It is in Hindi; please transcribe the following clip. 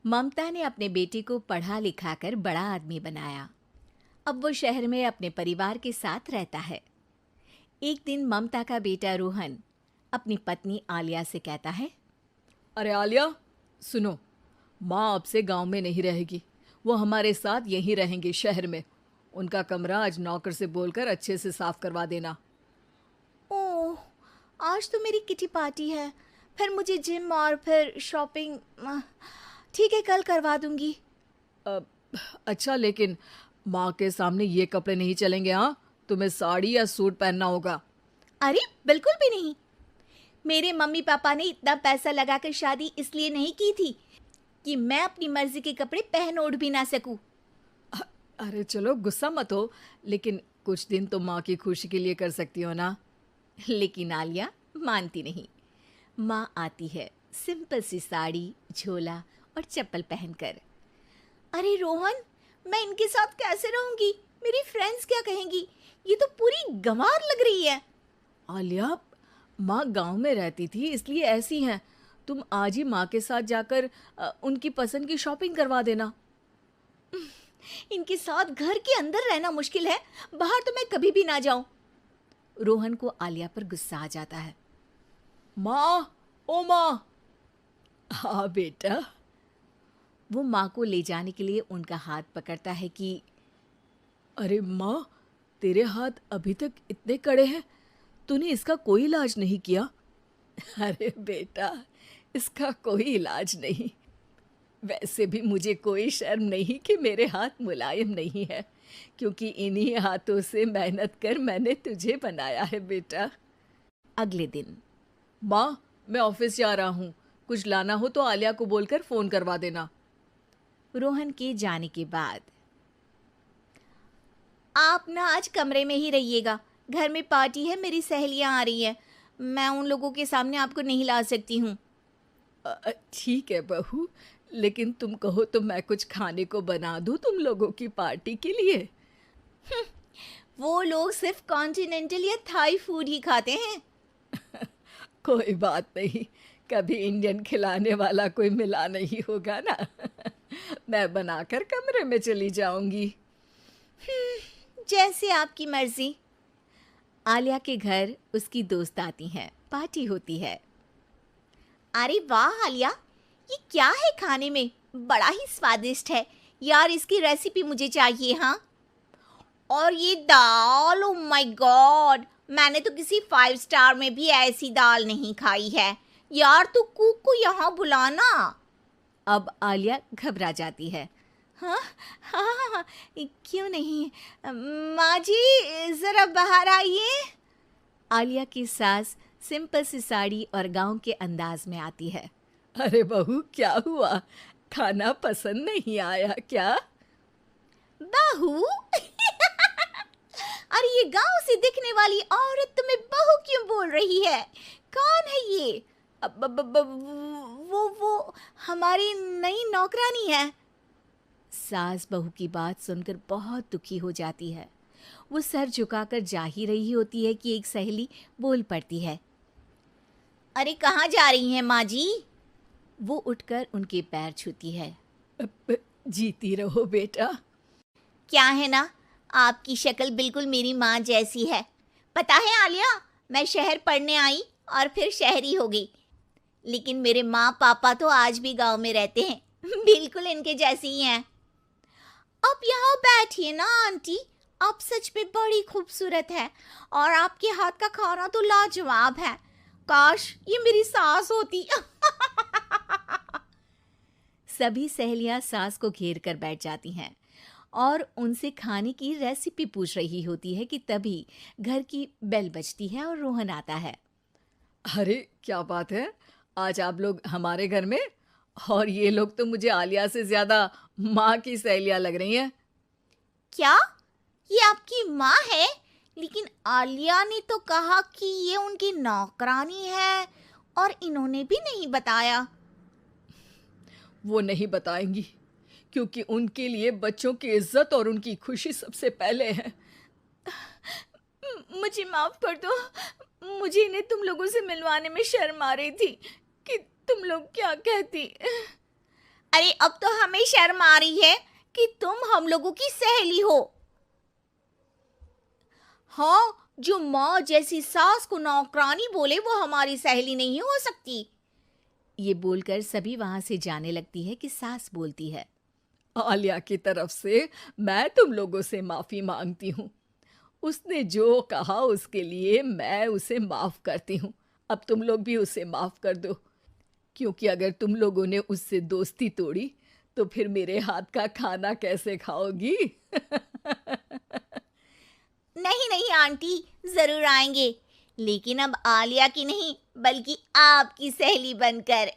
ममता ने अपने बेटे को पढ़ा लिखाकर बड़ा आदमी बनाया। अब वो शहर में अपने परिवार के साथ रहता है। एक दिन ममता का बेटा रोहन अपनी पत्नी आलिया से कहता है, अरे आलिया, सुनो, माँ अब से गांव में नहीं रहेगी। वो हमारे साथ यहीं रहेंगी शहर में। उनका कमरा आज नौकर से बोलकर अच्छे से साफ करवा देना। ओह, आज तो मेरी किटी पार्टी है, फिर मुझे जिम और फिर शॉपिंग। ठीक है, कल करवा दूंगी। अ, अच्छा, लेकिन माँ के सामने ये कपड़े नहीं चलेंगे। हाँ, तुम्हें साड़ी या सूट पहनना होगा। अरे बिल्कुल भी नहीं। मेरे मम्मी पापा ने इतना पैसा लगाकर शादी इसलिए नहीं की थी कि मैं अपनी मर्जी के कपड़े पहन ओढ़ भी ना सकूं। अरे चलो, गुस्सा मत हो, लेकिन कुछ दिन तो माँ की खुशी के लिए कर सकती हो ना। लेकिन आलिया मानती नहीं। माँ आती है सिंपल सी साड़ी, झोला और चप्पल पहनकर। अरे रोहन, मैं इनके साथ कैसे रहूंगी? मेरी फ्रेंड्स क्या कहेंगी? ये तो पूरी गंवार लग रही है। आलिया, माँ गांव में रहती थी इसलिए ऐसी हैं। तुम आज ही माँ के साथ जाकर उनकी पसंद की शॉपिंग करवा देना। इनके साथ घर के अंदर रहना मुश्किल है, बाहर तो मैं कभी भी ना जाऊं। रोहन को आलिया पर गुस्सा आ जाता है। माँ, ओ माँ। हाँ बेटा। वो माँ को ले जाने के लिए उनका हाथ पकड़ता है कि अरे माँ, तेरे हाथ अभी तक इतने कड़े हैं, तूने इसका कोई इलाज नहीं किया? अरे बेटा, इसका कोई इलाज नहीं। वैसे भी मुझे कोई शर्म नहीं कि मेरे हाथ मुलायम नहीं है, क्योंकि इन्हीं हाथों से मेहनत कर मैंने तुझे बनाया है बेटा। अगले दिन माँ, मैं ऑफिस जा रहा हूँ। कुछ लाना हो तो आलिया को बोलकर फ़ोन करवा देना। रोहन के जाने के बाद, आप ना आज कमरे में ही रहिएगा, घर में पार्टी है, मेरी सहेलियां आ रही हैं, मैं उन लोगों के सामने आपको नहीं ला सकती हूँ। ठीक है बहू, लेकिन तुम कहो तो मैं कुछ खाने को बना दूँ तुम लोगों की पार्टी के लिए। वो लोग सिर्फ कॉन्टिनेंटल या थाई फूड ही खाते हैं। कोई बात नहीं, कभी इंडियन खिलाने वाला कोई मिला नहीं होगा ना। मैं बनाकर कमरे में चली जाऊंगी। जैसे आपकी मर्जी। आलिया के घर उसकी दोस्त आती हैं, पार्टी होती है। अरे वाह आलिया, ये क्या है खाने में? बड़ा ही स्वादिष्ट है यार, इसकी रेसिपी मुझे चाहिए। हाँ, और ये दाल, ओ माय गॉड, मैंने तो किसी 5 स्टार में भी ऐसी दाल नहीं खाई है यार। तू कुक को यहाँ बुलाना। अब आलिया घबरा जाती है। हाँ हाँ हाँ हाँ, क्यों नहीं। माँ जी ज़रा बाहर आइए। आलिया की सास सिंपल सी साड़ी और गांव के अंदाज में आती है। अरे बहू, क्या हुआ? खाना पसंद नहीं आया क्या? बहू? अरे ये गांव से दिखने वाली औरत तुम्हें बहू क्यों बोल रही है? कौन है ये? वो हमारी नई नौकरानी है। सास बहू की बात सुनकर बहुत दुखी हो जाती है। वो सर झुकाकर जा ही रही होती है कि एक सहेली बोल पड़ती है। अरे कहाँ जा रही हैं माँ जी? वो उठकर उनके पैर छूती है। जीती रहो बेटा। क्या है ना, आपकी शक्ल बिल्कुल मेरी माँ जैसी है। पता है आलिया, मैं शहर पढ़ने आई और फिर शहरी हो गई, लेकिन मेरे माँ पापा तो आज भी गांव में रहते हैं, बिल्कुल इनके जैसे ही हैं। आप यहाँ बैठिए ना आंटी, आप सच में बड़ी खूबसूरत है और आपके हाथ का खाना तो लाजवाब है। काश ये मेरी सास होती। सभी सहेलियां सास को घेर कर बैठ जाती हैं और उनसे खाने की रेसिपी पूछ रही होती है कि तभी घर की बेल बजती है और रोहन आता है। अरे क्या बात है, आज आप लोग हमारे घर में? और ये लोग तो मुझे आलिया से ज्यादा माँ की सहेलियाँ लग रही हैं। क्या ये आपकी माँ है? लेकिन आलिया ने तो कहा कि ये उनकी नौकरानी है और इन्होंने भी नहीं बताया। वो नहीं बताएंगी, क्योंकि उनके लिए बच्चों की इज्जत और उनकी खुशी सबसे पहले है। मुझे माफ कर दो, मुझे इन्हें तुम लोगों से मिलवाने में शर्म आ रही थी कि तुम लोग क्या कहती। अरे अब तो हमें शर्म आ रही है कि तुम हम लोगों की सहेली हो। हाँ, जो माँ जैसी सास को नौकरानी बोले वो हमारी सहेली नहीं हो सकती। ये बोलकर सभी वहां से जाने लगती है कि सास बोलती है, आलिया की तरफ से मैं तुम लोगों से माफी मांगती हूँ। उसने जो कहा उसके लिए मैं उसे माफ करती हूँ। अब तुम लोग भी उसे माफ कर दो, क्योंकि अगर तुम लोगों ने उससे दोस्ती तोड़ी तो फिर मेरे हाथ का खाना कैसे खाओगी? नहीं नहीं आंटी, जरूर आएंगे, लेकिन अब आलिया की नहीं बल्कि आपकी सहेली बनकर।